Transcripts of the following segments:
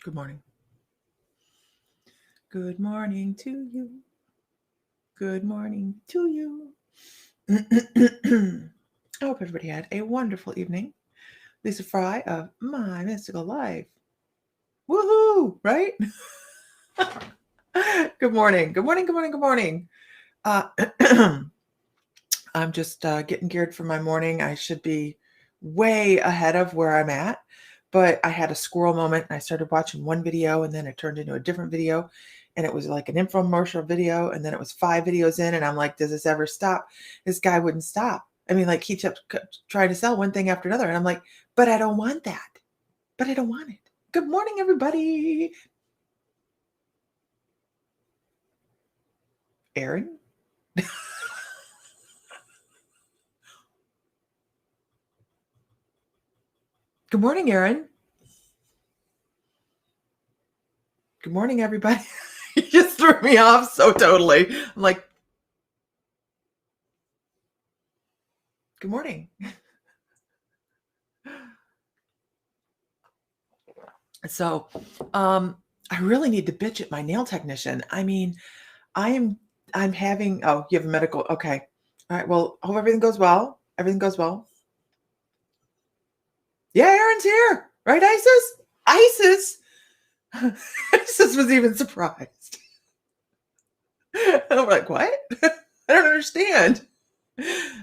Good morning. Good morning to you. Good morning to you. I hope everybody had a wonderful evening. Lisa Fry of My Mystical Life. Woohoo! Right? Good morning. Good morning. Good morning. Good morning. I'm just getting geared for my morning. I should be way ahead of where I'm at, but I had a squirrel moment and I started watching one video and then it turned into a different video and it was like an infomercial video and then it was 5 videos in and I'm like, does this ever stop? This guy wouldn't stop. I mean, like he kept trying to sell one thing after another and I'm like, but I don't want that. But I don't want it. Good morning, everybody. Aaron? Good morning, Aaron. Good morning, everybody. You just threw me off so totally. I'm like, good morning. So, I really need to bitch at my nail technician. I mean, I'm having, oh, you have a medical, okay. All right, well, hope everything goes well. Everything goes well. Yeah, Aaron's here, right, Isis? Isis? Isis was even surprised. I'm like, what? I don't understand.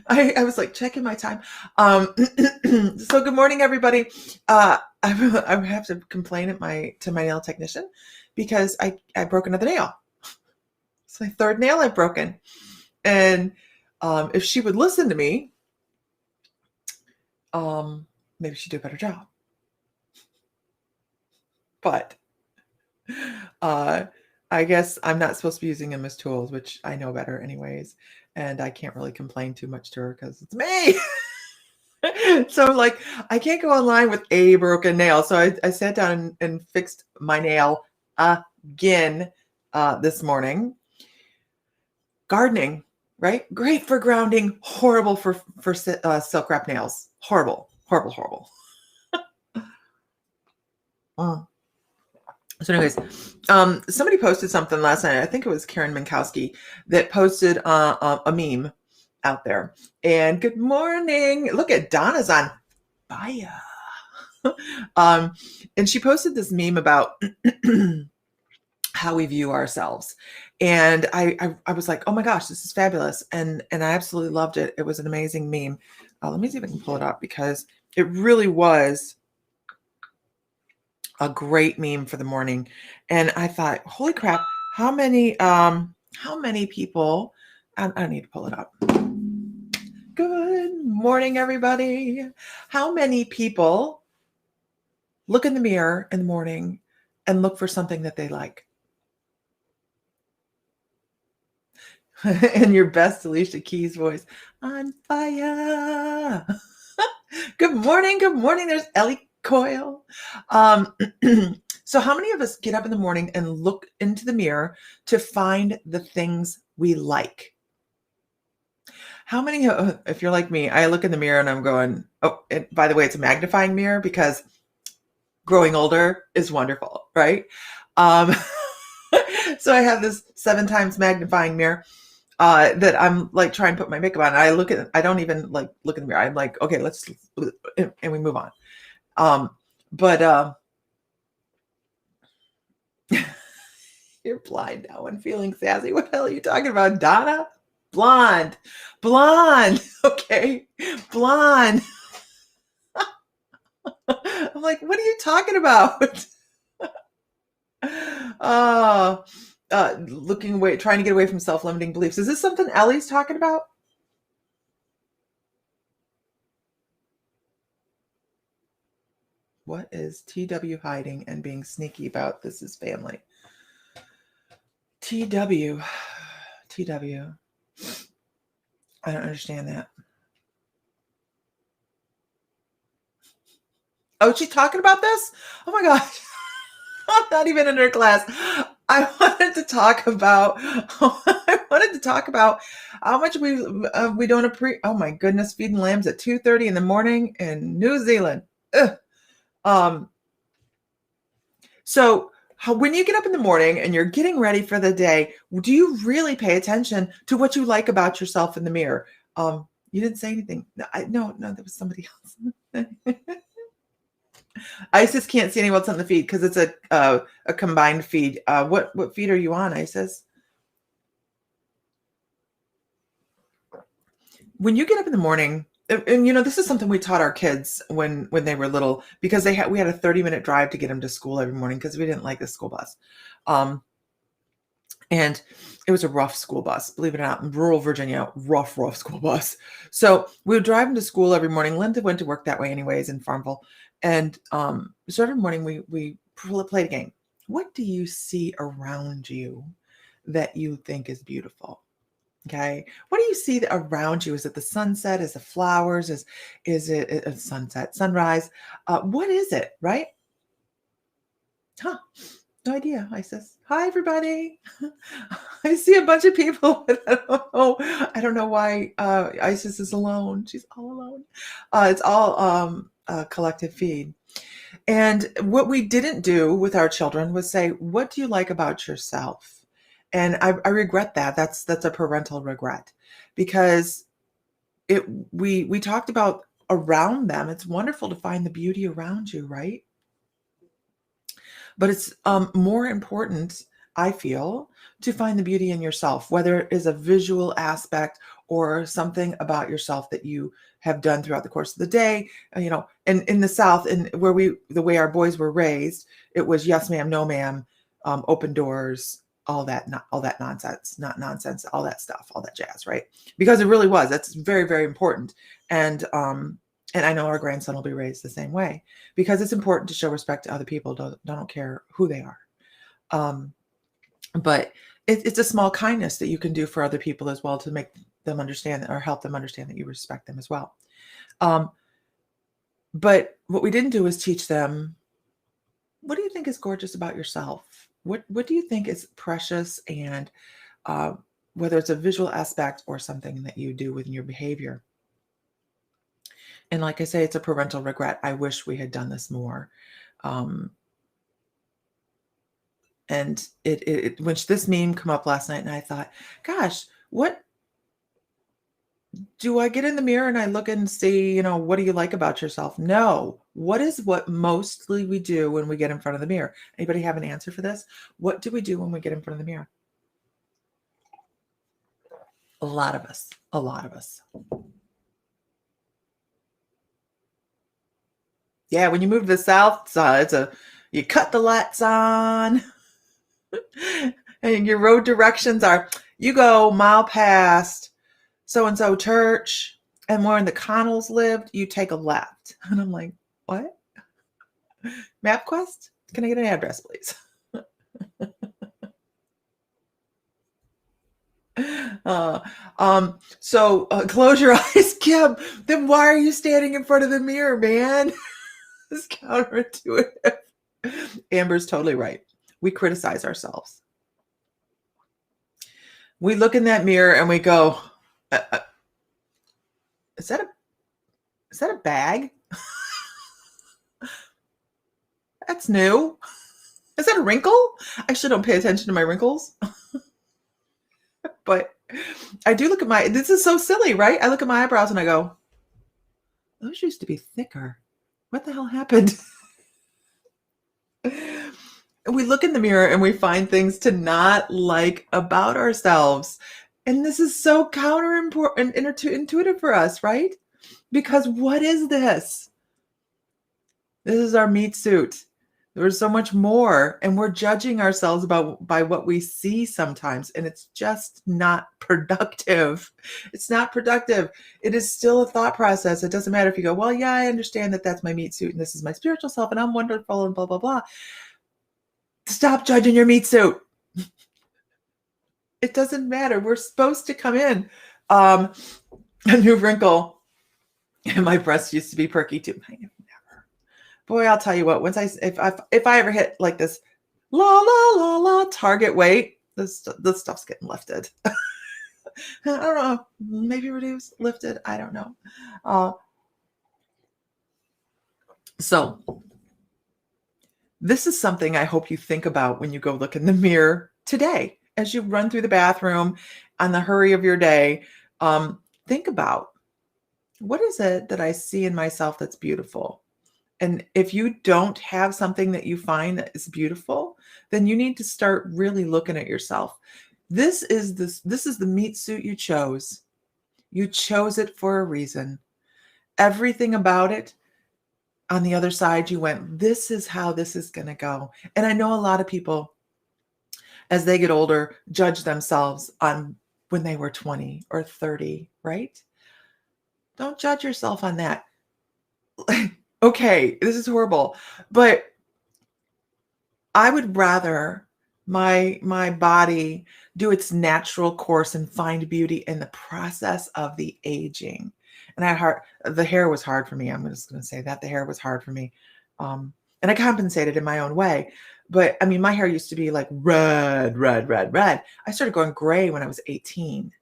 I was like checking my time. So good morning, everybody. I have to complain to my nail technician because I broke another nail. It's my 3rd nail I've broken, and if she would listen to me, maybe she'd do a better job. But I guess I'm not supposed to be using them as tools, which I know better anyways, and I can't really complain too much to her because it's me. So like I can't go online with a broken nail. So I sat down and fixed my nail again this morning. Gardening, right? Great for grounding, horrible for silk wrap nails. Horrible, horrible, horrible. So anyways, somebody posted something last night. I think it was Karen Minkowski that posted a meme out there. And good morning. Look at Donna's on fire. And she posted this meme about how we view ourselves. And I was like, oh my gosh, this is fabulous. And I absolutely loved it. It was an amazing meme. Let me see if I can pull it up because it really was a great meme for the morning. And I thought, holy crap, how many people, I don't need to pull it up. Good morning, everybody. How many people look in the mirror in the morning and look for something that they like? In your best Alicia Keys voice, on fire. Good morning. Good morning. There's Ellie Coyle. So how many of us get up in the morning and look into the mirror to find the things we like? How many, if you're like me, I look in the mirror and I'm going, oh, and by the way, it's a magnifying mirror because growing older is wonderful, right? So I have this 7 times magnifying mirror that I'm like trying to put my makeup on. I don't even like look in the mirror. I'm like, okay, let's, and we move on. But you're blind now and feeling sassy. What the hell are you talking about, Donna? Blonde. Okay, blonde. I'm like, what are you talking about? Looking away, trying to get away from self-limiting beliefs. Is this something Ellie's talking about? What is TW hiding and being sneaky about? This is family. TW. I don't understand that. Oh, she's talking about this? Oh my gosh. I'm not even in her class. I wanted to talk about how much we don't appreciate. Oh my goodness, feeding lambs at 2:30 in the morning in New Zealand. Ugh. So when you get up in the morning and you're getting ready for the day, do you really pay attention to what you like about yourself in the mirror? You didn't say anything. No, that was somebody else. Isis can't see anyone's on the feed because it's a combined feed. What feed are you on, Isis? When you get up in the morning, and this is something we taught our kids when they were little, because we had a 30-minute drive to get them to school every morning because we didn't like the school bus. And it was a rough school bus, believe it or not, in rural Virginia, rough school bus. So we would drive them to school every morning. Linda went to work that way anyways in Farmville. And so every morning we played a game. What do you see around you that you think is beautiful? Okay. What do you see around you? Is it the sunset? Is it flowers? Is it a sunset, sunrise? What is it, right? Huh. No idea, Isis. Hi, everybody. I see a bunch of people, but I don't know why Isis is alone. She's all alone. It's all a collective feed. And what we didn't do with our children was say, what do you like about yourself? And I regret that. That's a parental regret, because we talked about around them. It's wonderful to find the beauty around you, right? But it's more important, I feel, to find the beauty in yourself, whether it is a visual aspect or something about yourself that you have done throughout the course of the day. And in the South, and the way our boys were raised, it was yes, ma'am, no, ma'am, open doors, all that nonsense, not nonsense, all that stuff, all that jazz, right? Because it really was. That's very, very important. And I know our grandson will be raised the same way, because it's important to show respect to other people. Don't care who they are. But it's a small kindness that you can do for other people as well, to make them understand or help them understand that you respect them as well. But what we didn't do is teach them, what do you think is gorgeous about yourself? What do you think is precious? And whether it's a visual aspect or something that you do within your behavior. And like I say, it's a parental regret. I wish we had done this more. And when this meme come up last night, and I thought, gosh, what do I get in the mirror and I look and see, what do you like about yourself? No. What mostly we do when we get in front of the mirror? Anybody have an answer for this? What do we do when we get in front of the mirror? A lot of us. Yeah, when you move to the South, you cut the lights on, and your road directions are, you go mile past so-and-so church, and where the Connells lived, you take a left. And I'm like, what? MapQuest? Can I get an address, please? Close your eyes, Kim. Then why are you standing in front of the mirror, man? It's counterintuitive. Amber's totally right. We criticize ourselves. We look in that mirror and we go, is that a bag? That's new. Is that a wrinkle? I actually don't pay attention to my wrinkles. But I do look at this is so silly, right? I look at my eyebrows and I go, those used to be thicker. What the hell happened? We look in the mirror and we find things to not like about ourselves. And this is so counterintuitive for us, right? Because what is this? This is our meat suit. There's so much more, and we're judging ourselves by what we see sometimes, and it's just not productive. It's not productive. It is still a thought process. It doesn't matter if you go, well, yeah, I understand that that's my meat suit, and this is my spiritual self, and I'm wonderful, and blah, blah, blah. Stop judging your meat suit. It doesn't matter. We're supposed to come in. A new wrinkle. And my breasts used to be perky too. I never. Boy, I'll tell you what. If I ever hit like this, la target weight, this stuff's getting lifted. I don't know. Maybe reduced, lifted. I don't know. So This is something I hope you think about when you go look in the mirror today, as you run through the bathroom on the hurry of your day. Think about, what is it that I see in myself that's beautiful? And if you don't have something that you find that is beautiful, then you need to start really looking at yourself. This is the meat suit you chose. You chose it for a reason. Everything about it, on the other side, you went, this is how this is going to go. And I know a lot of people, as they get older, judge themselves on when they were 20 or 30, right? Don't judge yourself on that. Okay, this is horrible, but I would rather my body do its natural course and find beauty in the process of the aging. And the hair was hard for me. I'm just going to say that the hair was hard for me. And I compensated in my own way. But I mean, my hair used to be like red, red, red, red. I started going gray when I was 18.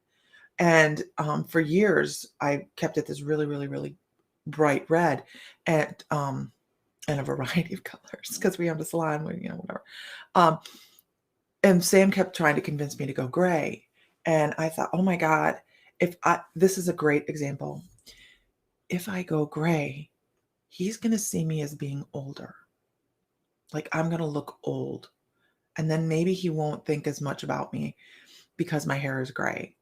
And for years, I kept it this really, really, really bright red. And a variety of colors, because we owned a salon, whatever. And Sam kept trying to convince me to go gray. And I thought, oh my God, this is a great example. If I go gray, he's going to see me as being older. Like I'm going to look old. And then maybe he won't think as much about me because my hair is gray.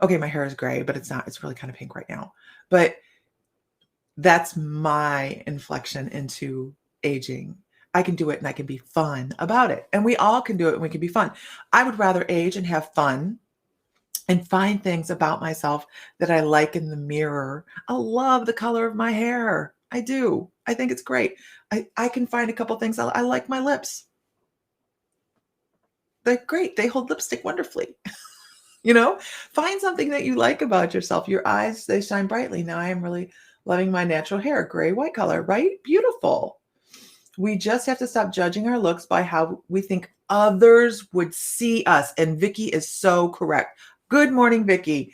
Okay, my hair is gray, but it's really kind of pink right now. But that's my inflection into aging. I can do it and I can be fun about it. And we all can do it and we can be fun. I would rather age and have fun and find things about myself that I like in the mirror. I love the color of my hair. I do. I think it's great. I can find a couple things. I like my lips. They're great. They hold lipstick wonderfully. Find something that you like about yourself. Your eyes, they shine brightly. Now I am really loving my natural hair, gray, white color, right? Beautiful. We just have to stop judging our looks by how we think others would see us. And Vicky is so correct. Good morning, Vicky.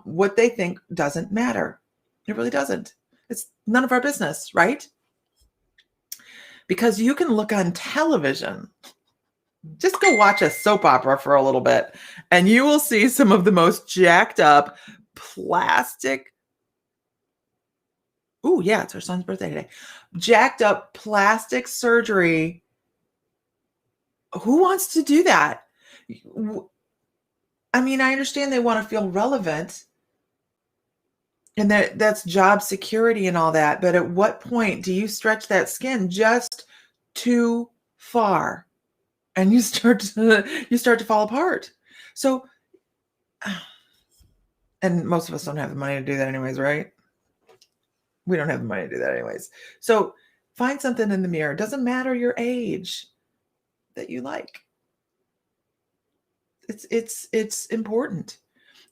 What they think doesn't matter. It really doesn't. It's none of our business, right? Because you can look on television. Just go watch a soap opera for a little bit, and you will see some of the most jacked up plastic. Oh, yeah, it's her son's birthday today. Jacked up plastic surgery. Who wants to do that? I mean, I understand they want to feel relevant, and that's job security and all that. But at what point do you stretch that skin just too far? And you start to fall apart. So, and most of us don't have the money to do that anyways, right? We don't have the money to do that anyways. So find something in the mirror. It doesn't matter your age that you like. It's important.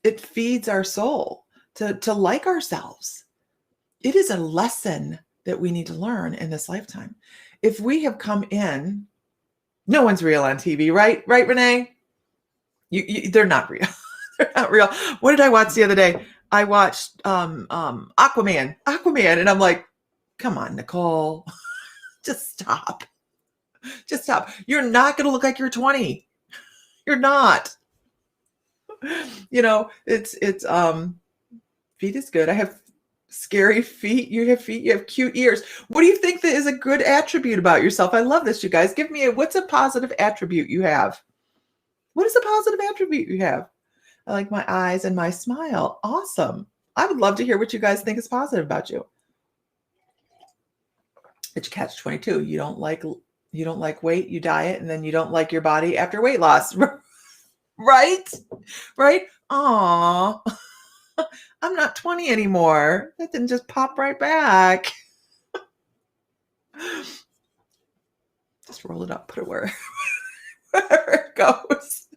It feeds our soul to like ourselves. It is a lesson that we need to learn in this lifetime. If we have come in, no one's real on TV, right? Right, Renee? They're not real. They're not real. What did I watch the other day? I watched Aquaman, and I'm like, come on, Nicole, just stop. Just stop. You're not going to look like you're 20. You're not. It's feet is good. I have scary feet. You have feet. You have cute ears. What do you think that is a good attribute about yourself? I love this, you guys. Give me what's a positive attribute you have? What is a positive attribute you have? I like my eyes and my smile. Awesome. I would love to hear what you guys think is positive about you. It's catch 22. You don't like weight, you diet, and then you don't like your body after weight loss. Right? Right? Aw. I'm not 20 anymore. That didn't just pop right back. Just roll it up, put it wherever it goes.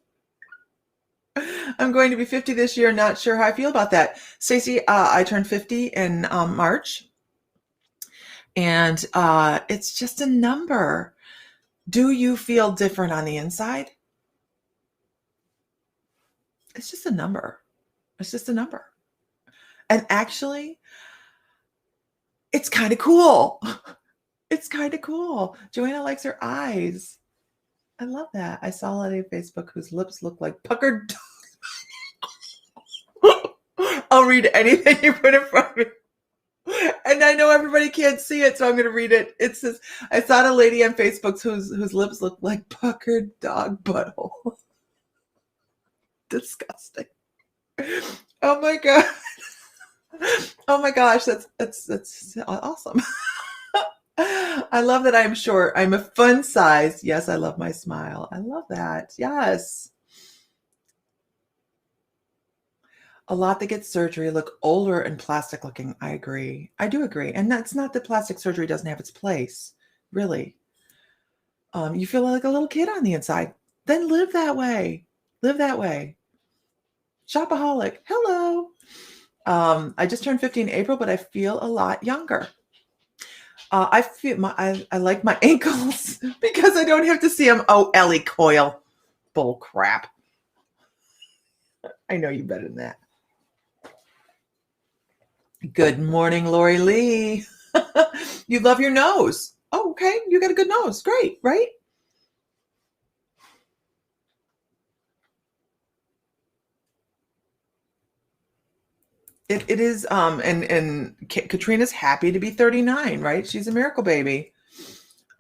I'm going to be 50 this year. Not sure how I feel about that. Stacey, I turned 50 in March. And it's just a number. Do you feel different on the inside? It's just a number. It's just a number. And actually, it's kind of cool. It's kind of cool. Joanna likes her eyes. I love that. I saw a lady on Facebook whose lips look like puckered. I'll read anything you put in front of me. And I know everybody can't see it, so I'm going to read it. It says, I saw a lady on Facebook whose lips look like puckered dog butthole. Disgusting. Oh my God. Oh my gosh, that's awesome. I love that I'm short. I'm a fun size. Yes, I love my smile. I love that. Yes. A lot that gets surgery look older and plastic looking. I agree. I do agree. And that's not that plastic surgery doesn't have its place. Really. You feel like a little kid on the inside. Then live that way. Live that way. Shopaholic. Hello. I just turned 50 in April, but I feel a lot younger. I like my ankles because I don't have to see them. Oh, Ellie Coyle. Bull crap. I know you better than that. Good morning, Lori Lee. You love your nose. Oh, okay. You got a good nose. Great, right? It is, and Katrina's happy to be 39, right? She's a miracle baby.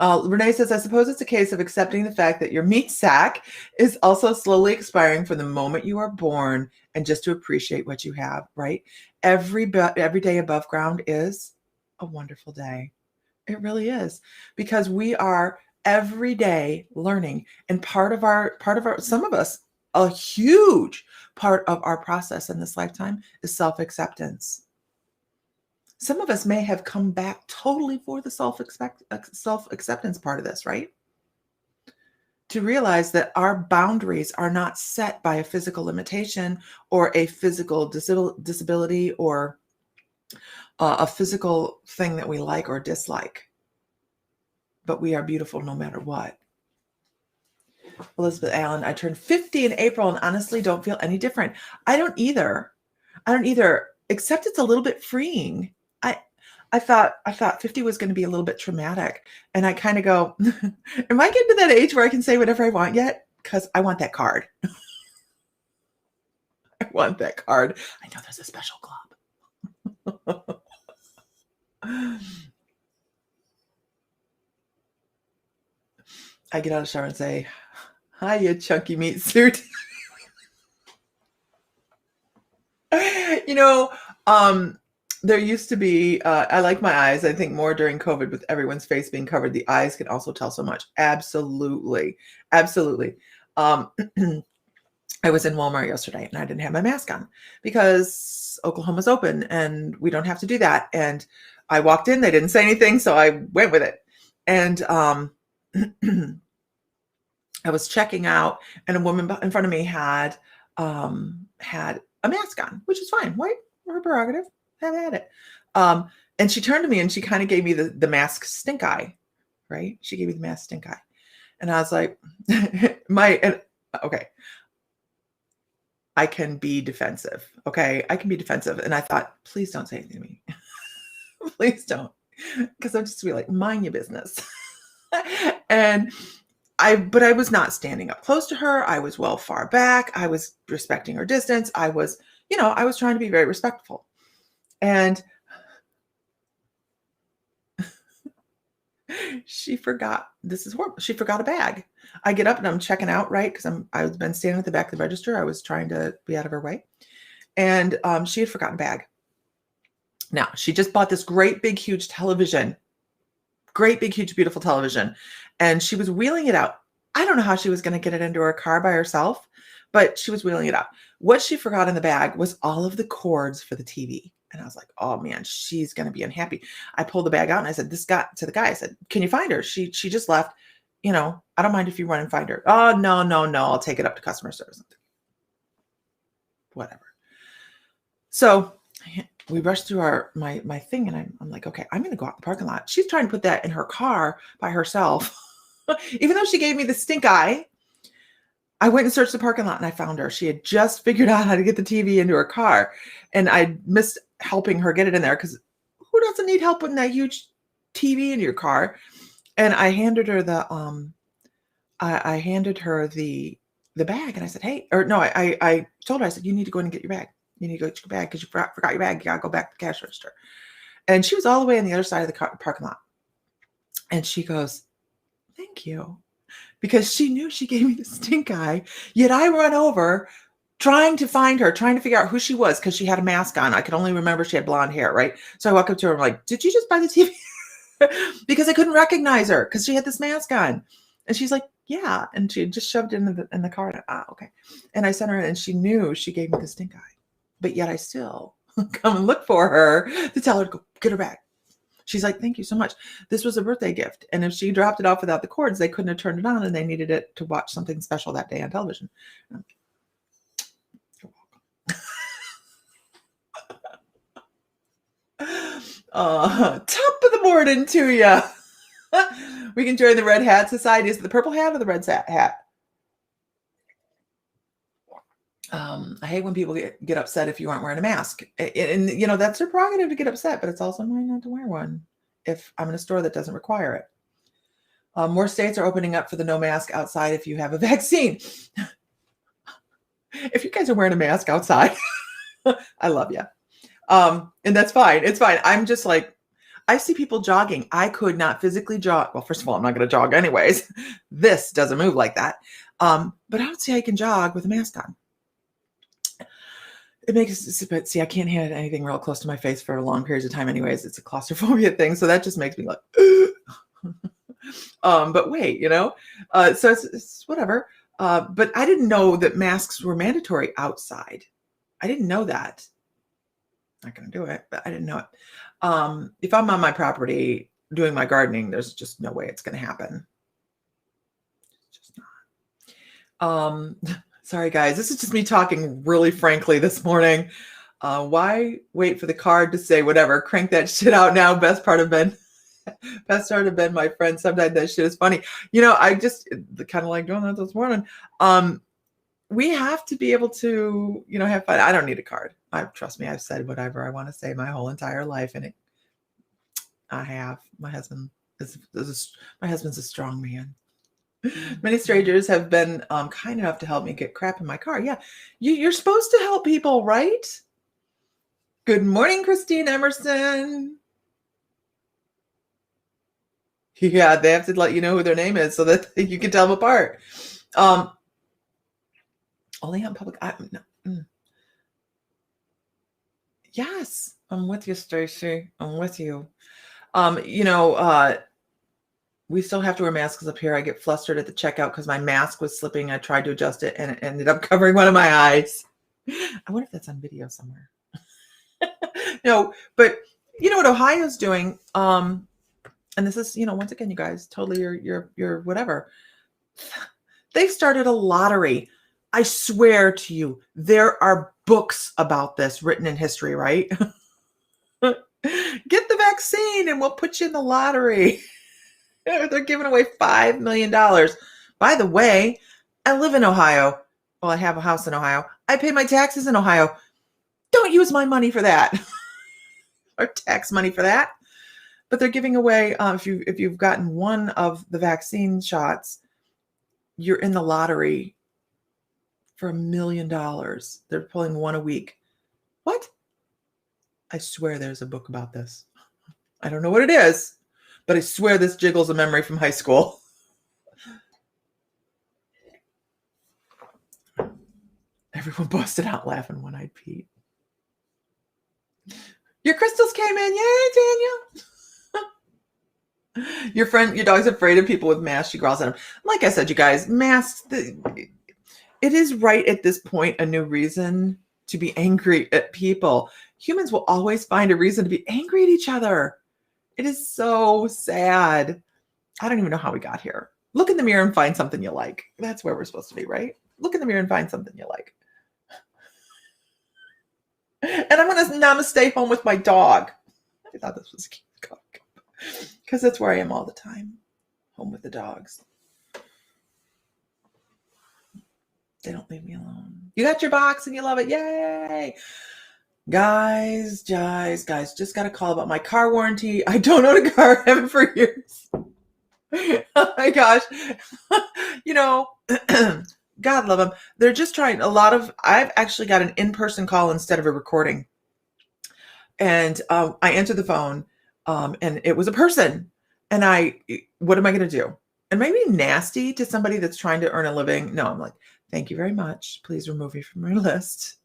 Renee says, I suppose it's a case of accepting the fact that your meat sack is also slowly expiring from the moment you are born and just to appreciate what you have, right? Every day above ground is a wonderful day. It really is, because we are every day learning, and part of our some of us, a huge part of our process in this lifetime is self-acceptance. Some of us may have come back totally for the self-acceptance part of this, right? To realize that our boundaries are not set by a physical limitation or a physical disability or a physical thing that we like or dislike, but we are beautiful no matter what. Elizabeth Allen, I turned 50 in April and honestly don't feel any different. I don't either, except it's a little bit freeing. I thought 50 was going to be a little bit traumatic. And I kind of go, am I getting to that age where I can say whatever I want yet? Because I want that card. I want that card. I know there's a special club. I get out of the shower and say, hi, you chunky meat suit. There used to be, I like my eyes. I think more during COVID with everyone's face being covered, the eyes can also tell so much. Absolutely. Absolutely. I was in Walmart yesterday and I didn't have my mask on because Oklahoma's open and we don't have to do that. And I walked in, they didn't say anything, so I went with it. And I was checking out and a woman in front of me had a mask on, which is fine. Right? Her prerogative. Have at it. And she turned to me and she kind of gave me the mask stink eye, right? She gave me the mask stink eye. And I was like, okay, I can be defensive. Okay. I can be defensive. And I thought, please don't say anything to me. Please don't. Because I'm just be like, mind your business. But I was not standing up close to her. I was well far back. I was respecting her distance. I was trying to be very respectful. And she forgot, this is horrible. She forgot a bag. I get up and I'm checking out, right? Because I've been standing at the back of the register. I was trying to be out of her way. And she had forgotten a bag. Now, she just bought this great, big, huge television. Great, big, huge, beautiful television. And she was wheeling it out. I don't know how she was going to get it into her car by herself, but she was wheeling it out. What she forgot in the bag was all of the cords for the TV. And I was like, oh man, she's going to be unhappy. I pulled the bag out and I said, to the guy, I said, can you find her? She just left, I don't mind if you run and find her. Oh, no. I'll take it up to customer service. Whatever. So we rushed through my thing and I'm like, okay, I'm going to go out in the parking lot. She's trying to put that in her car by herself. Even though she gave me the stink eye, I went and searched the parking lot and I found her. She had just figured out how to get the TV into her car. And I missed helping her get it in there because who doesn't need help with that huge TV into your car. And I handed her I handed her the bag, and I said, hey, or no, I told her, I said, you need to go in and get your bag. You need to go get your bag because you forgot your bag. You gotta go back to the cash register. And she was all the way on the other side of the parking lot. And she goes, thank you. Because she knew she gave me the stink eye. Yet I run over trying to find her, trying to figure out who she was because she had a mask on. I could only remember she had blonde hair, right? So I walk up to her and I'm like, did you just buy the TV? Because I couldn't recognize her because she had this mask on. And she's like, yeah. And she just shoved it in the car. And okay. And I sent her, and she knew she gave me the stink eye. But yet I still come and look for her to tell her to go get her back. She's like, thank you so much. This was a birthday gift. And if she dropped it off without the cords, they couldn't have turned it on, and they needed it to watch something special that day on television. You're welcome. Top of the morning to you. We can join the Red Hat Society. Is it the purple hat or the red hat? I hate when people get upset if you aren't wearing a mask. And, you know, that's their prerogative to get upset, but it's also mine not to wear one if I'm in a store that doesn't require it. More states are opening up for the no mask outside if you have a vaccine. If you guys are wearing a mask outside, I love you. And that's fine. It's fine. I'm just like, I see people jogging. I could not physically jog. Well, first of all, I'm not going to jog anyways. This doesn't move like that. But I don't see how you can jog with a mask on. It makes, but see, I can't hand anything real close to my face for long periods of time anyways. It's a claustrophobia thing. So that just makes me like, but wait, you know, so it's whatever. But I didn't know that masks were mandatory outside. I didn't know that. Not going to do it, but I didn't know it. If I'm on my property doing my gardening, there's just no way it's going to happen. It's just not. Sorry, guys. This is just me talking really frankly this morning. Why wait for the card to say whatever? Crank that shit out now. Best part of Ben, my friend. Sometimes that shit is funny. You know, I just kind of like doing that this morning. We have to be able to, you know, have fun. I don't need a card. Trust me, I've said whatever I want to say my whole entire life, and I have. My husband's a strong man. Many strangers have been kind enough to help me get crap in my car. Yeah, you're supposed to help people, right? Good morning, Christine Emerson. Yeah, they have to let you know who their name is so that you can tell them apart. Only on public. No. Yes, I'm with you, Stacy. I'm with you. You know, we still have to wear masks up here. I get flustered at the checkout because my mask was slipping. I tried to adjust it, and it ended up covering one of my eyes. I wonder if that's on video somewhere. No, but you know what Ohio's doing? And this is, you know, once again, you guys, totally your whatever. They've started a lottery. I swear to you, there are books about this written in history, right? Get the vaccine and we'll put you in the lottery. They're giving away $5 million. By the way, I live in Ohio. Well, I have a house in Ohio. I pay my taxes in Ohio. Don't use my money for that. Or tax money for that. But they're giving away, if you've gotten one of the vaccine shots, you're in the lottery for $1 million. They're pulling one a week. What? I swear there's a book about this. I don't know what it is, but I swear this jiggles a memory from high school. Everyone busted out laughing One-Eyed Pete. Your crystals came in. Yay, Daniel. Your dog's afraid of people with masks. She growls at him. Like I said, you guys, masks, it is right at this point a new reason to be angry at people. Humans will always find a reason to be angry at each other. It is so sad. I don't even know how we got here. Look in the mirror and find something you like. That's where we're supposed to be, right? Look in the mirror and find something you like. And I'm going to namaste home with my dog. I thought this was cute. Because that's where I am all the time. Home with the dogs. They don't leave me alone. You got your box and you love it. Yay. Guys, just got a call about my car warranty. I don't own a car. I haven't for years. Oh my gosh. You know, God love them. They're just trying I've actually got an in-person call instead of a recording. And I answered the phone, and it was a person. And what am I going to do? And maybe nasty to somebody that's trying to earn a living. No, I'm like, thank you very much. Please remove me from your list.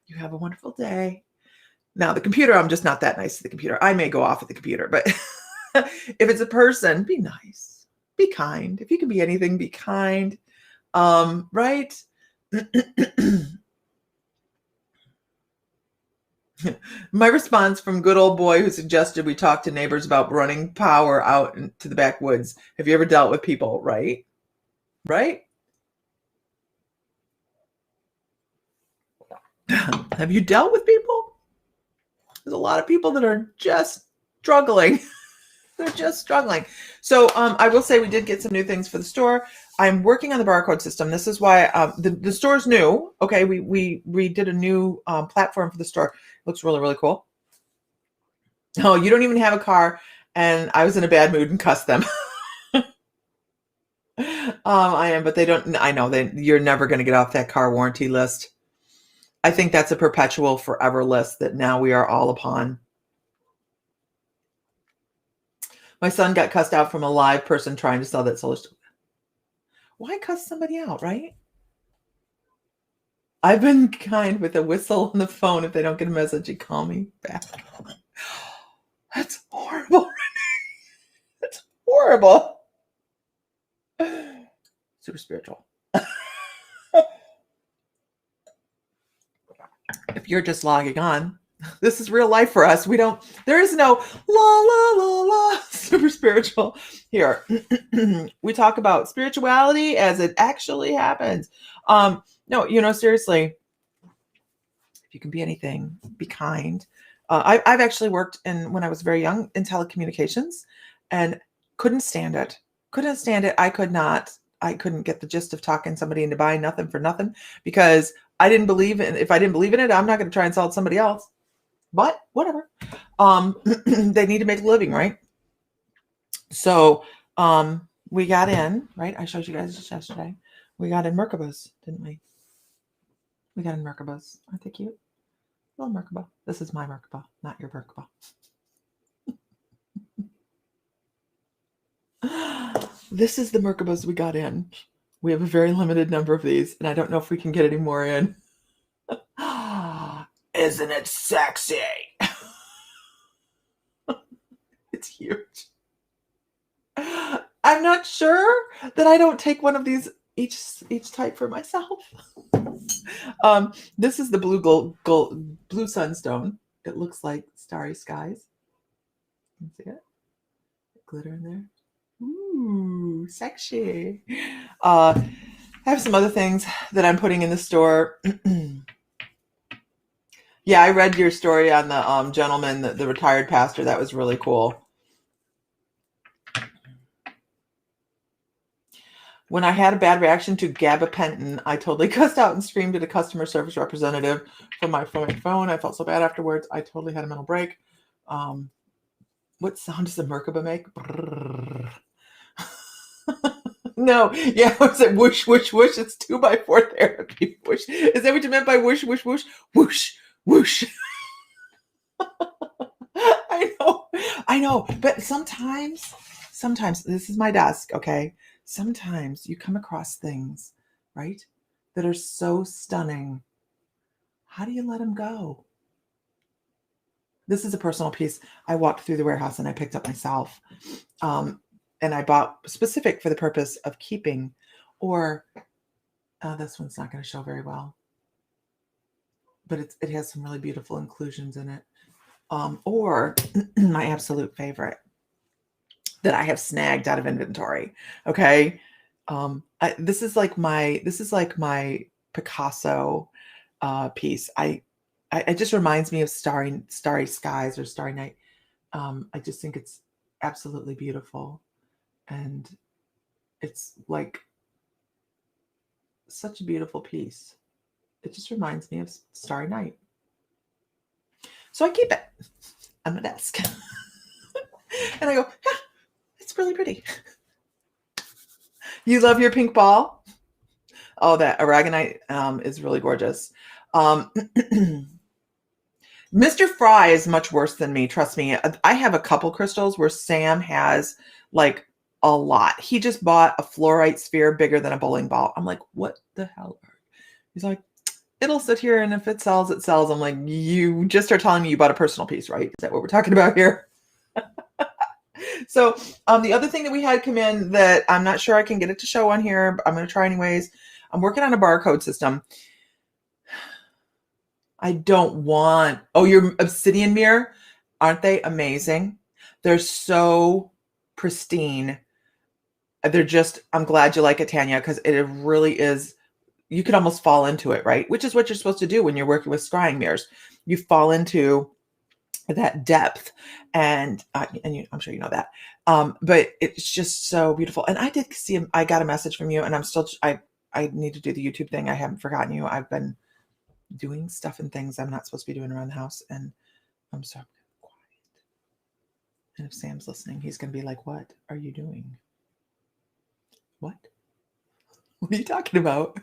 You have a wonderful day. Now, the computer, I'm just not that nice to the computer. I may go off at the computer, but if it's a person, be nice, be kind. If you can be anything, be kind. Right? My response from good old boy who suggested we talk to neighbors about running power out into the backwoods. Have you ever dealt with people? Right? Right? Have you dealt with people? There's a lot of people that are just struggling. They're just struggling. So I will say we did get some new things for the store. I'm working on the barcode system. This is why the store's new. Okay, we did a new platform for the store. It looks really, really cool. Oh, you don't even have a car, and I was in a bad mood and cussed them. I am, but they don't. I know you're never going to get off that car warranty list. I think that's a perpetual forever list that now we are all upon. My son got cussed out from a live person trying to sell that solar. Why cuss somebody out, right? I've been kind with a whistle on the phone. If they don't get a message, you call me back. That's horrible. That's horrible. Super spiritual. If you're just logging on, this is real life for us. There is no la, la, la, la, super spiritual here. We talk about spirituality as it actually happens. No, seriously, if you can be anything, be kind. I've actually worked when I was very young in telecommunications and couldn't stand it. Couldn't stand it. I couldn't get the gist of talking somebody into buying nothing for nothing because if I didn't believe in it, I'm not going to try and sell it to somebody else. But whatever. They need to make a living, right? So we got in, right? I showed you guys just yesterday. We got in Merkabahs, didn't we? We got in Merkabahs. Aren't they cute? Little Merkabah. This is my Merkabah, not your Merkabah. This is the Merkabahs we got in. We have a very limited number of these, and I don't know if we can get any more in. Isn't it sexy? It's huge. I'm not sure that I don't take one of these each type for myself. This is the blue sunstone. It looks like starry skies. You can see it? Glitter in there. Ooh, sexy. I have some other things that I'm putting in the store. Yeah, I read your story on the gentleman, the retired pastor. That was really cool. When I had a bad reaction to gabapentin, I totally cussed out and screamed at a customer service representative from my phone. I felt so bad afterwards. I totally had a mental break. What sound does a Merkaba make? No, yeah, I was like whoosh, whoosh, whoosh. It's 2x4 therapy. Whoosh. Is that what you meant by whoosh, whoosh, whoosh? Whoosh, whoosh. I know. But sometimes this is my desk, okay? Sometimes you come across things, right, that are so stunning. How do you let them go? This is a personal piece. I walked through the warehouse and I picked up myself. And I bought specific for the purpose of keeping, or this one's not going to show very well, but it has some really beautiful inclusions in it. Or my absolute favorite that I have snagged out of inventory. Okay. This is like my Picasso piece. It just reminds me of starry skies or starry night. I just think it's absolutely beautiful. And it's like such a beautiful piece. It just reminds me of Starry Night. So I keep it on my desk. And I go, yeah, it's really pretty. You love your pink ball? Oh, that aragonite is really gorgeous. Mr. Fry is much worse than me. Trust me. I have a couple crystals where Sam has like a lot. He just bought a fluorite sphere bigger than a bowling ball. I'm like, what the hell? He's like, it'll sit here, and if it sells, it sells. I'm like, you just are telling me you bought a personal piece, right? Is that what we're talking about here? So the other thing that we had come in that I'm not sure I can get it to show on here, but I'm going to try anyways. I'm working on a barcode system. I don't want, oh, your obsidian mirror. Aren't they amazing? They're so pristine. They're just, I'm glad you like it, Tanya, because it really is, you could almost fall into it, right? Which is what you're supposed to do when you're working with scrying mirrors. You fall into that depth, and I'm sure you know that. But it's just so beautiful. And I did see, I got a message from you, and I'm still, I need to do the YouTube thing. I haven't forgotten you. I've been doing stuff and things I'm not supposed to be doing around the house, and I'm so quiet. And if Sam's listening, he's going to be like, what are you doing? What are you talking about?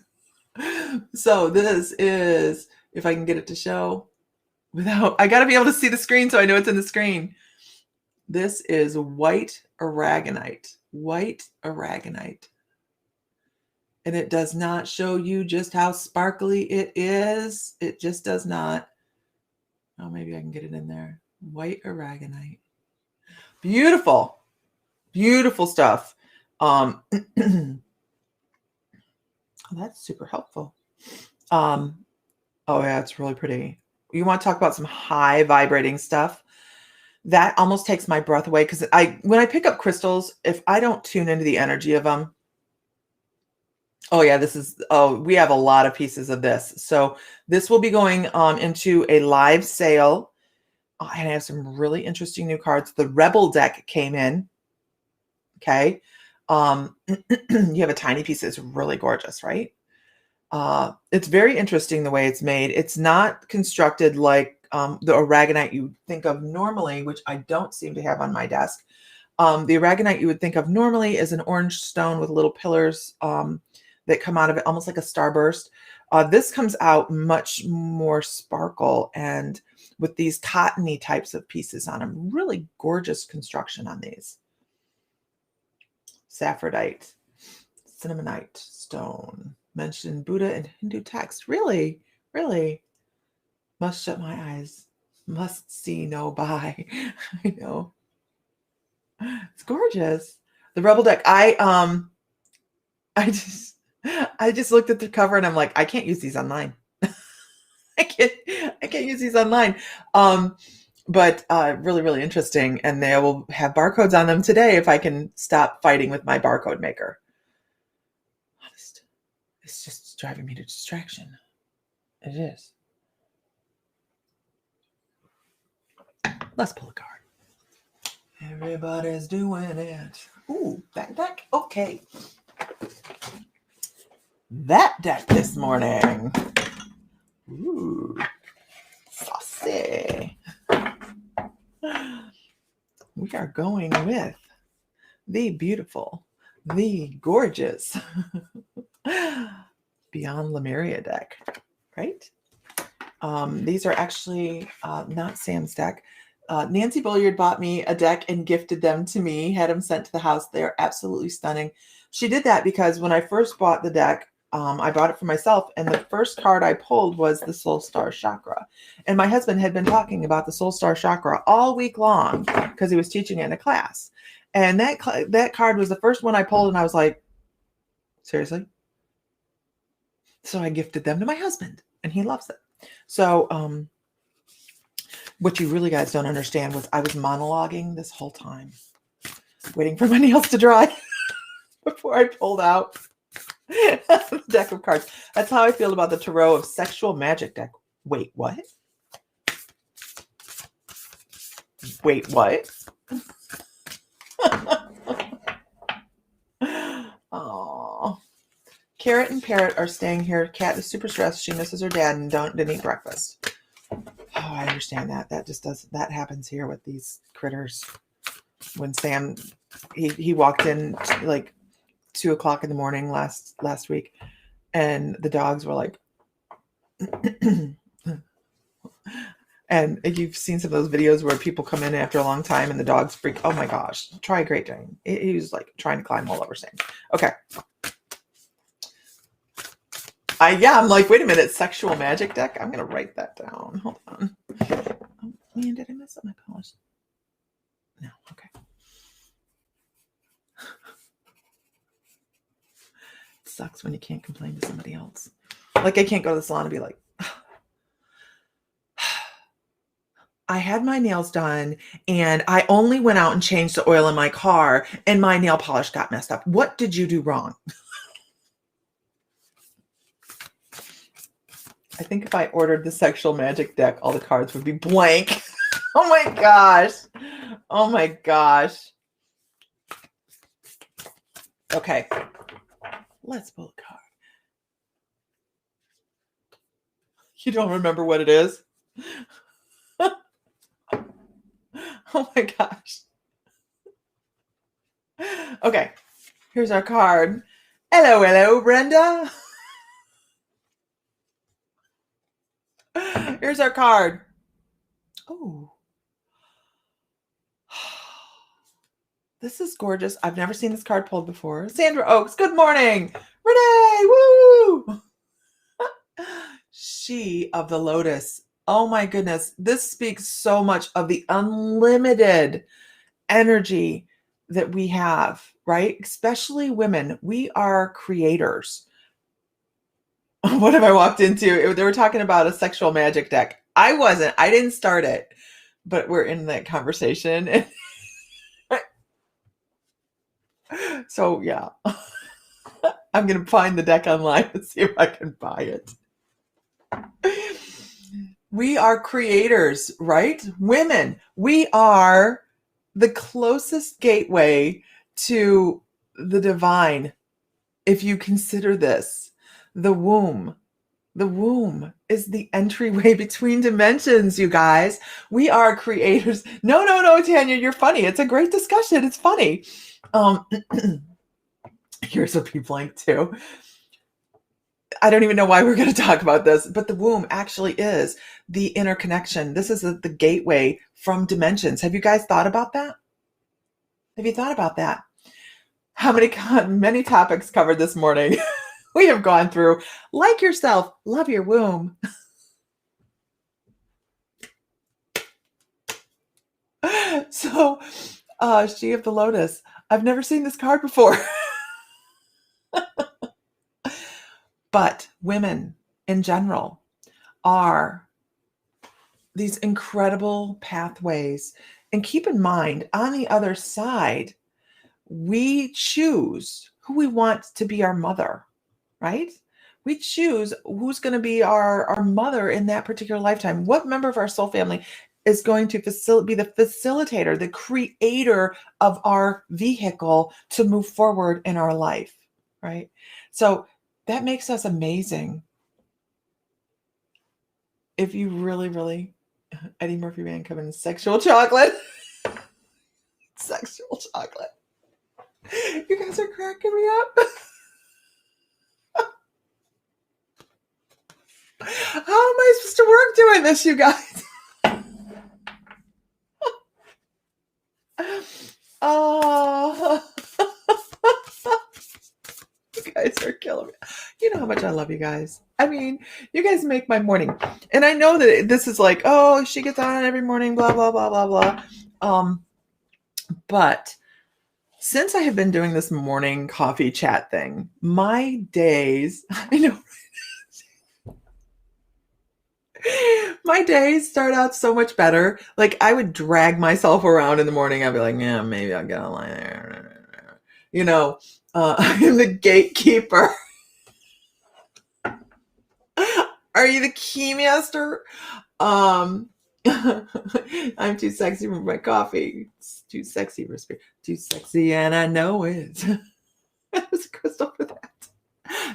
So this is, if I can get it to show without, I got to be able to see the screen so I know it's in the screen. This is white aragonite. White aragonite. And it does not show you just how sparkly it is. It just does not. Oh, maybe I can get it in there. White aragonite. Beautiful. Beautiful stuff. Oh, that's super helpful. Oh yeah, it's really pretty. You want to talk about some high vibrating stuff? That almost takes my breath away, because when I pick up crystals, if I don't tune into the energy of them, oh yeah, we have a lot of pieces of this. So this will be going into a live sale. Oh, and I have some really interesting new cards. The Rebel deck came in. Okay. You have a tiny piece that's really gorgeous, right? It's very interesting the way it's made. It's not constructed like the aragonite you think of normally, which I don't seem to have on my desk. The aragonite you would think of normally is an orange stone with little pillars that come out of it, almost like a starburst. This comes out much more sparkle and with these cottony types of pieces on them. Really gorgeous construction on these. Saffrodite, cinnamonite stone, mentioned in Buddha and Hindu text. Really? Really? Must shut my eyes. Must see no buy. I know. It's gorgeous. The Rebel deck. I just looked at the cover and I'm like, I can't use these online. I can't use these online. But really, really interesting. And they will have barcodes on them today if I can stop fighting with my barcode maker. Honest. It's just driving me to distraction. It is. Let's pull a card. Everybody's doing it. Ooh, that deck. Okay. That deck this morning. Ooh, saucy. We are going with the beautiful, the gorgeous Beyond Lemuria deck, right? These are actually not Sam's deck. Nancy Bulliard bought me a deck and gifted them to me, had them sent to the house. They're absolutely stunning. She did that because when I first bought the deck, I bought it for myself, and the first card I pulled was the Soul Star Chakra. And my husband had been talking about the Soul Star Chakra all week long because he was teaching it in a class. And that card was the first one I pulled, and I was like, seriously? So I gifted them to my husband, and he loves it. So what you really guys don't understand was I was monologuing this whole time, waiting for my nails to dry before I pulled out the deck of cards. That's how I feel about the Tarot of Sexual Magic deck. Wait, what? Wait, what? Oh, Carrot and Parrot are staying here. Cat is super stressed. She misses her dad and didn't eat breakfast. Oh, I understand that. That happens here with these critters. When Sam, he walked in like 2:00 in the morning last week, and the dogs were like, and you've seen some of those videos where people come in after a long time and the dogs freak. Oh my gosh, try a Great Dane. He was like trying to climb all over Sam. Okay. I'm like, wait a minute, sexual magic deck? I'm going to write that down. Hold on. Oh, man, did I mess up my polish? No, okay. It sucks when you can't complain to somebody else. Like, I can't go to the salon and be like, I had my nails done and I only went out and changed the oil in my car and my nail polish got messed up. What did you do wrong? I think if I ordered the sexual magic deck, all the cards would be blank. Oh my gosh. Oh my gosh. Okay. Let's pull a card. You don't remember what it is? Oh my gosh. Okay. Here's our card. Hello, Brenda. Here's our card. Oh. This is gorgeous. I've never seen this card pulled before. Sandra Oaks, good morning. Renee, woo! She of the Lotus. Oh my goodness. This speaks so much of the unlimited energy that we have, right? Especially women. We are creators. What have I walked into? They were talking about a sexual magic deck. I wasn't. I didn't start it, but we're in that conversation. So yeah, I'm going to find the deck online and see if I can buy it. We are creators, right? Women, we are the closest gateway to the divine. If you consider this, the womb is the entryway between dimensions, you guys. We are creators. No, Tanya, you're funny. It's a great discussion. It's funny. Here's a be blank too. I don't even know why we're going to talk about this, but the womb actually is the interconnection. This is the gateway from dimensions. Have you guys thought about that? Have you thought about that? How many topics covered this morning? We have gone through. Like yourself, love your womb. So, she of the Lotus. I've never seen this card before. But women in general are these incredible pathways. And keep in mind, on the other side, we choose who we want to be our mother, right? We choose who's going to be our mother in that particular lifetime. What member of our soul family is going to be the facilitator, the creator of our vehicle to move forward in our life, right? So that makes us amazing. If you really, Eddie Murphy Band coming in sexual chocolate. Sexual chocolate. You guys are cracking me up. How am I supposed to work doing this, you guys? Oh. You guys are killing me. You know how much I love you guys. I mean, you guys make my morning. And I know that this is like, oh, she gets on every morning, blah, blah, blah, blah, blah. But since I have been doing this morning coffee chat thing, my days, I know, my days start out so much better. Like, I would drag myself around in the morning. I'd be like, yeah, maybe I'll get online there. You know, I'm the gatekeeper. Are you the keymaster? I'm too sexy for my coffee. It's too sexy for spirit. Too sexy, and I know it. There's a crystal for that.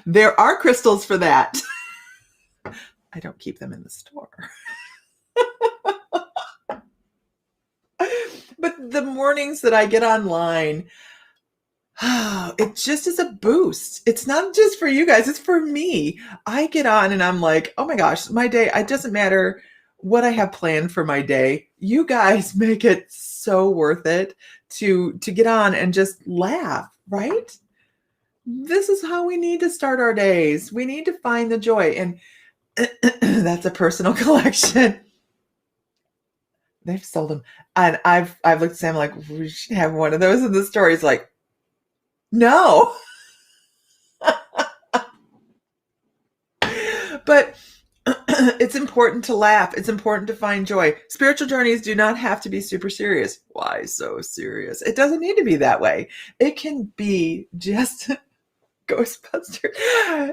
There are crystals for that. I don't keep them in the store. But the mornings that I get online, it just is a boost. It's not just for you guys, it's for me. I get on and I'm like, oh my gosh, my day, it doesn't matter what I have planned for my day. You guys make it so worth it to get on and just laugh, right? This is how we need to start our days. We need to find the joy. And that's a personal collection. They've sold them. And I've looked at Sam like, we should have one of those in the store. He's like, no. But it's important to laugh. It's important to find joy. Spiritual journeys do not have to be super serious. Why so serious? It doesn't need to be that way. It can be just Ghostbuster.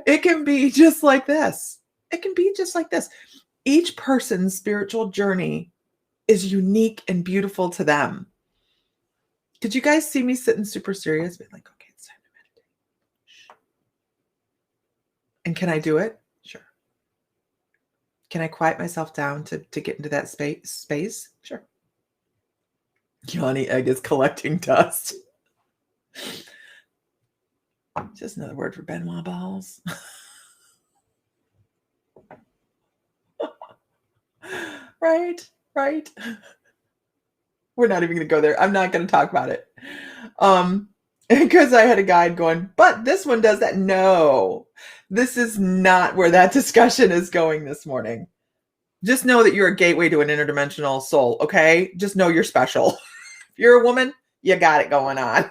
It can be just like this. It can be just like this. Each person's spiritual journey is unique and beautiful to them. Did you guys see me sitting super serious? Being like, okay, it's time to meditate. And can I do it? Sure. Can I quiet myself down to get into that space? Sure. Yoni Egg is collecting dust. Just another word for Benoit balls. Right. We're not even going to go there. I'm not going to talk about it. Because I had a guide going, but this one does that. No, this is not where that discussion is going this morning. Just know that you're a gateway to an interdimensional soul, okay? Just know you're special. If you're a woman, you got it going on.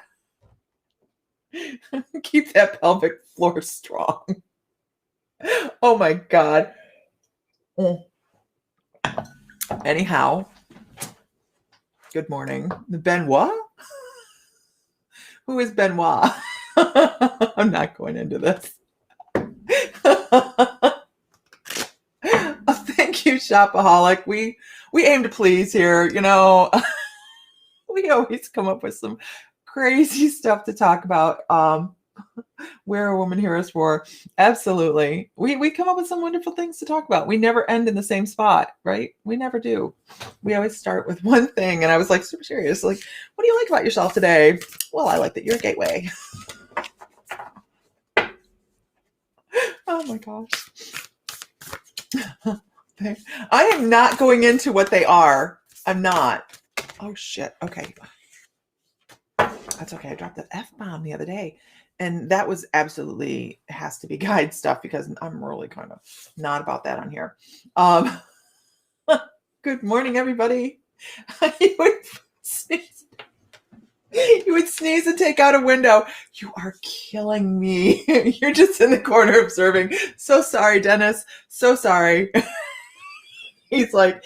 Keep that pelvic floor strong. Oh my God. Anyhow, good morning. Benoit? Who is Benoit? I'm not going into this. Thank you, Shopaholic. We aim to please here, you know. We always come up with some crazy stuff to talk about. Where a woman hears for. Absolutely. We come up with some wonderful things to talk about. We never end in the same spot, right? We never do. We always start with one thing. And I was like, super serious. Like, what do you like about yourself today? Well, I like that you're a gateway. Oh my gosh. I am not going into what they are. I'm not. Oh shit. Okay. That's okay. I dropped that F-bomb the other day. And that was absolutely has to be guide stuff because I'm really kind of not about that on here. Good morning, everybody. You would sneeze and take out a window. You are killing me. You're just in the corner observing. So sorry, Dennis. So sorry. He's like,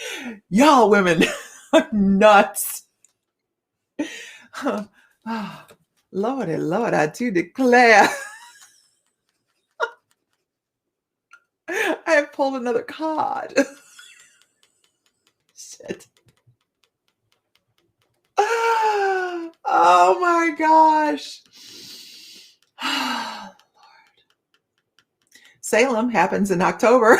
y'all women are nuts. Lordy, Lord, I do declare. I have pulled another card. Shit. Oh my gosh. Lord. Salem happens in October.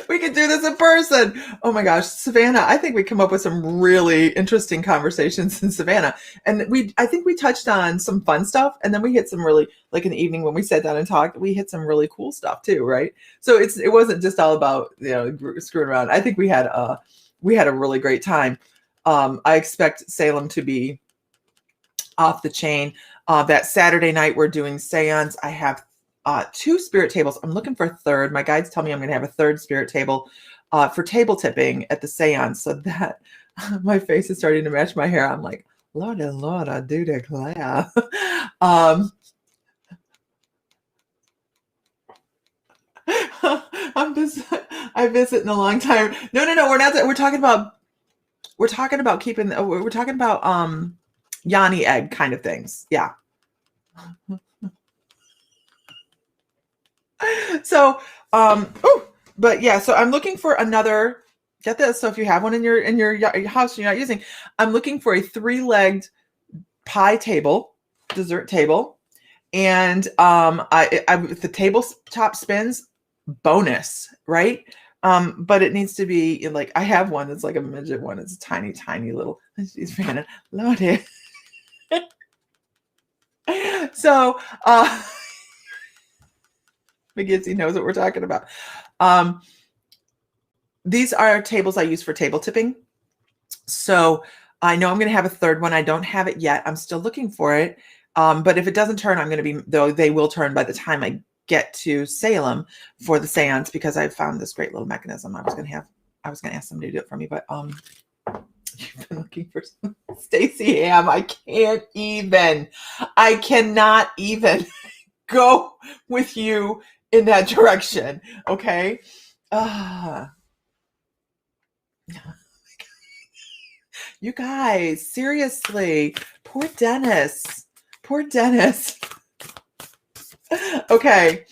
We could do this in person. Oh my gosh, Savannah. I think we come up with some really interesting conversations in Savannah. And I think we touched on some fun stuff. And then we hit some really, like in the evening when we sat down and talked, we hit some really cool stuff too, right? So it wasn't just all about, screwing around. I think we had a really great time. I expect Salem to be off the chain. That Saturday night, we're doing seance. I have 2 spirit tables. I'm looking for a third. My guides tell me I'm going to have a third spirit table for table tipping at the seance. So that my face is starting to match my hair. I'm like, Lord and Lord, I do declare. I visit in a long time. No, we're not. We're talking about keeping. We're talking about Yanni egg kind of things. Yeah. So, but yeah, so I'm looking for another, get this. So if you have one in your house you're not using, I'm looking for a 3-legged pie table, dessert table. And, if the tabletop spins, bonus, right? But it needs to be like, I have one that's like a midget one. It's a tiny, tiny little, she's fan of Lordy. So, McGinty knows what we're talking about. These are tables I use for table tipping. So I know I'm going to have a third one. I don't have it yet. I'm still looking for it. But if it doesn't turn, I'm going to be, though they will turn by the time I get to Salem for the seance, because I found this great little mechanism. I was going to ask somebody to do it for me, but you've been looking for Stacy Ham. I cannot even go with you in that direction. Okay. You guys, seriously, poor Dennis. Poor Dennis. Okay.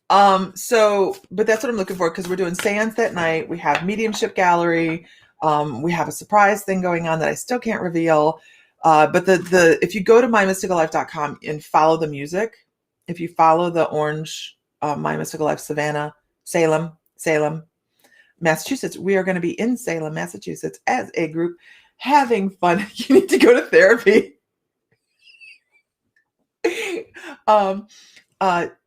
But that's what I'm looking for, because we're doing seance that night. We have mediumship gallery. We have a surprise thing going on that I still can't reveal. But if you go to mymysticallife.com and follow the music, if you follow the orange My Mystical Life Savannah, Salem, Massachusetts, we are going to be in Salem, Massachusetts as a group having fun. You need to go to therapy.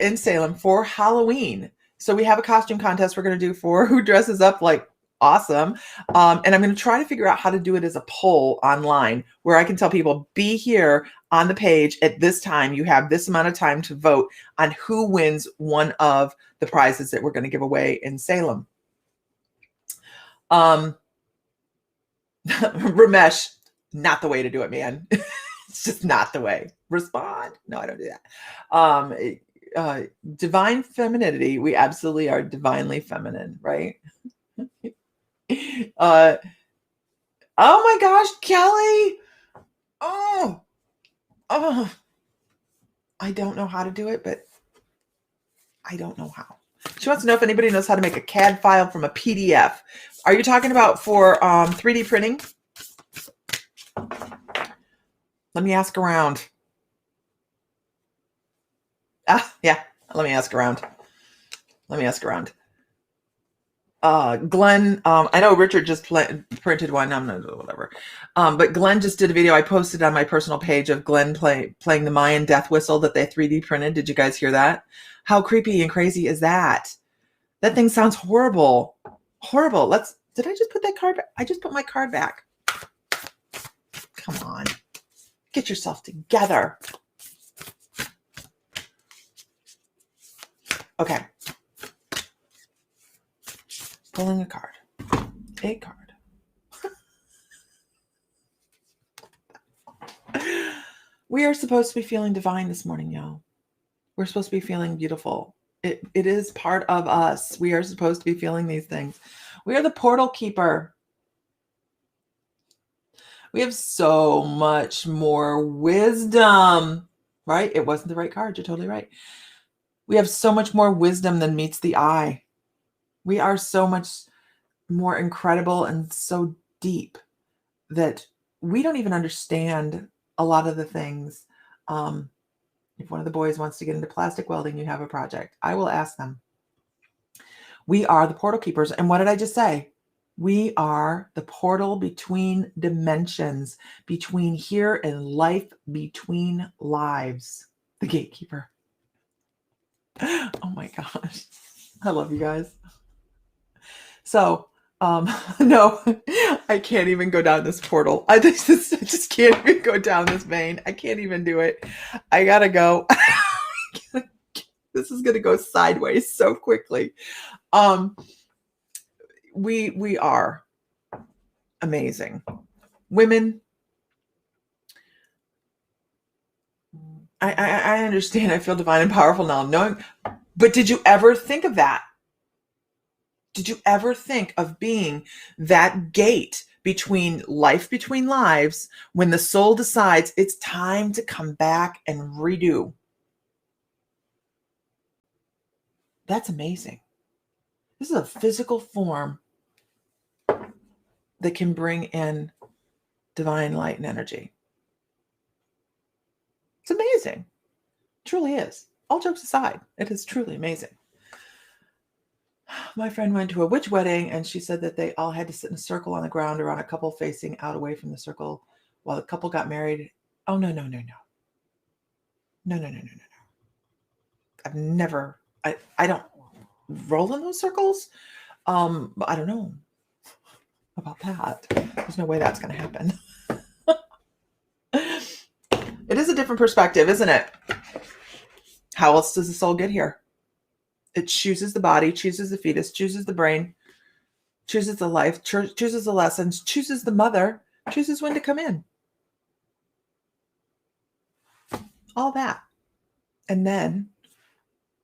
In Salem for Halloween. So we have a costume contest we're going to do for who dresses up like awesome. And I'm going to try to figure out how to do it as a poll online, where I can tell people, be here on the page at this time. You have this amount of time to vote on who wins one of the prizes that we're going to give away in Salem. Ramesh, not the way to do it, man. It's just not the way. Respond. No, I don't do that. Divine femininity. We absolutely are divinely feminine, right? Oh my gosh, Kelly. Oh, I don't know how to do it, but I don't know how. She wants to know if anybody knows how to make a CAD file from a PDF. Are you talking about for 3D printing? Let me ask around. Yeah, let me ask around. Glenn, I know Richard just printed one. I'm not, whatever. But Glenn just did a video I posted on my personal page of Glenn playing the Mayan death whistle that they 3D printed. Did you guys hear that? How creepy and crazy is that? That thing sounds horrible. Horrible. Did I just put that card back? I just put my card back. Come on. Get yourself together. Okay. Pulling a card. A card. We are supposed to be feeling divine this morning, y'all. We're supposed to be feeling beautiful. It is part of us. We are supposed to be feeling these things. We are the portal keeper. We have so much more wisdom, right? It wasn't the right card. You're totally right. We have so much more wisdom than meets the eye. We are so much more incredible and so deep that we don't even understand a lot of the things. If one of the boys wants to get into plastic welding, you have a project, I will ask them. We are the portal keepers. And what did I just say? We are the portal between dimensions, between here and life, between lives. The gatekeeper. Oh my gosh. I love you guys. So, no, I can't even go down this portal. I just can't even go down this vein. I can't even do it. I gotta go. This is gonna go sideways so quickly. We are amazing women. I understand. I feel divine and powerful now, knowing. But did you ever think of that? Did you ever think of being that gate between life, between lives, when the soul decides it's time to come back and redo? That's amazing. This is a physical form that can bring in divine light and energy. It's amazing. It truly is. All jokes aside, it is truly amazing. My friend went to a witch wedding and she said that they all had to sit in a circle on the ground around a couple facing out away from the circle while the couple got married. Oh, no, no, no, no. No, no, no, no, no, no. I've never, I don't roll in those circles. But I don't know about that. There's no way that's going to happen. It is a different perspective, isn't it? How else does the soul get here? It chooses the body, chooses the fetus, chooses the brain, chooses the life, chooses the lessons, chooses the mother, chooses when to come in. All that. And then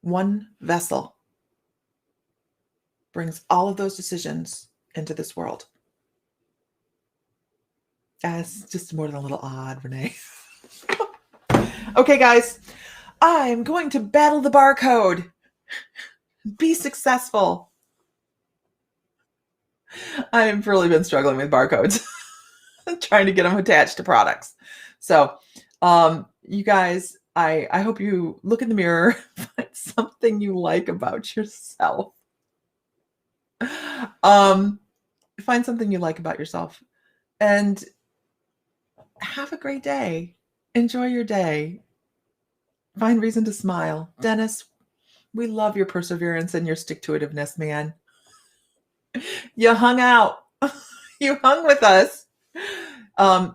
one vessel brings all of those decisions into this world. That's just more than a little odd, Renee. Okay, guys, I'm going to battle the barcode. Be successful. I've really been struggling with barcodes, trying to get them attached to products. So, you guys, I hope you look in the mirror, find something you like about yourself. Find something you like about yourself and have a great day. Enjoy your day. Find reason to smile. Dennis, we love your perseverance and your stick-to-itiveness, man. You hung out. You hung with us. Good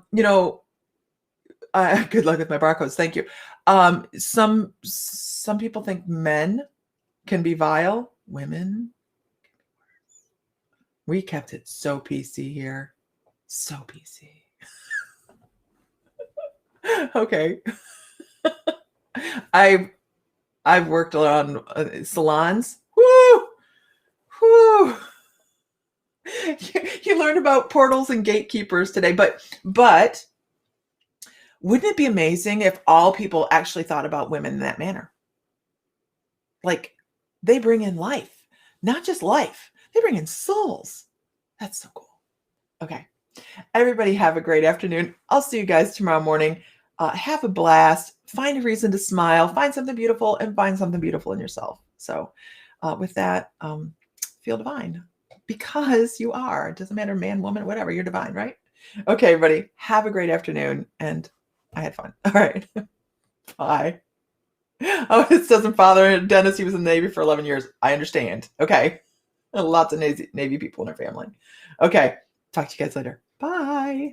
luck with my barcodes. Thank you. Some people think men can be vile. Women. We kept it so PC here. So PC. Okay. I've worked on salons. Woo! Woo! You learned about portals and gatekeepers today, but wouldn't it be amazing if all people actually thought about women in that manner? Like, they bring in life, not just life. They bring in souls. That's so cool. Okay. Everybody have a great afternoon. I'll see you guys tomorrow morning. Have a blast. Find a reason to smile. Find something beautiful and find something beautiful in yourself. So with that, feel divine because you are. It doesn't matter, man, woman, whatever. You're divine, right? Okay, everybody. Have a great afternoon. And I had fun. All right. Bye. Oh, this doesn't bother Dennis. He was in the Navy for 11 years. I understand. Okay. Lots of Navy people in our family. Okay. Talk to you guys later. Bye.